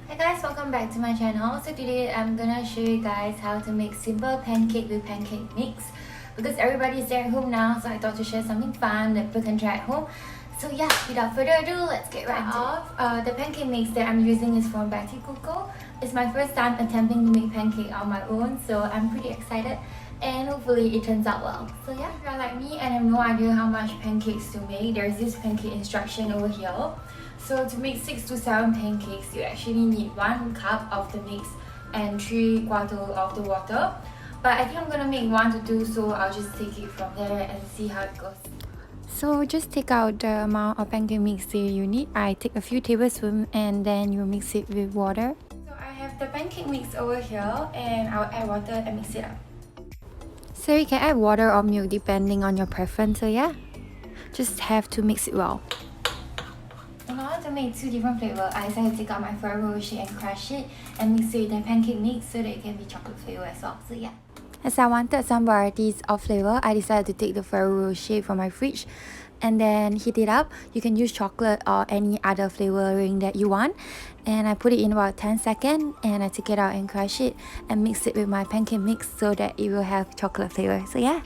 Hi guys, welcome back to my channel. So today I'm gonna show you guys how to make simple pancake with pancake mix, because everybody's there at home now, so I thought to share something fun that people can try at home. So yeah, without further ado, let's get right off. The pancake mix that I'm using is from Coco. It's my first time attempting to make pancake on my own, so I'm pretty excited and hopefully it turns out well. So yeah, if you're like me and have no idea how much pancakes to make, there's this pancake instruction over here. So to make 6 to 7 pancakes, you actually need 1 cup of the mix and 3/4 of the water. But I think I'm gonna make 1 to 2, so I'll just take it from there and see how it goes. So just take out the amount of pancake mix that you need. I take a few tablespoons and then you mix it with water. So I have the pancake mix over here and I'll add water and mix it up. So you can add water or milk depending on your preference, so yeah, just have to mix it well. In order to make 2 different flavors, I decided to take out my Ferrero Rocher and crush it and mix it with the pancake mix so that it can be chocolate flavor as well, so yeah. As I wanted some varieties of flavor, I decided to take the Ferrero Rocher from my fridge and then heat it up. You can use chocolate or any other flavoring that you want. And I put it in about 10 seconds and I take it out and crush it and mix it with my pancake mix so that it will have chocolate flavor, so yeah.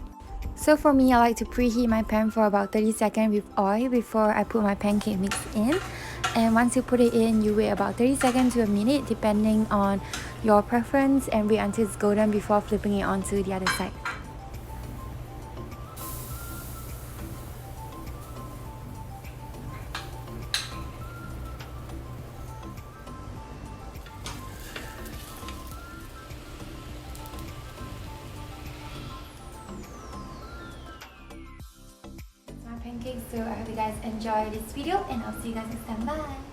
So for me, I like to preheat my pan for about 30 seconds with oil before I put my pancake mix in. And once you put it in, you wait about 30 seconds to a minute depending on your preference and wait until it's golden before flipping it onto the other side. Pancakes, so I hope you guys enjoy this video and I'll see you guys next time. Bye!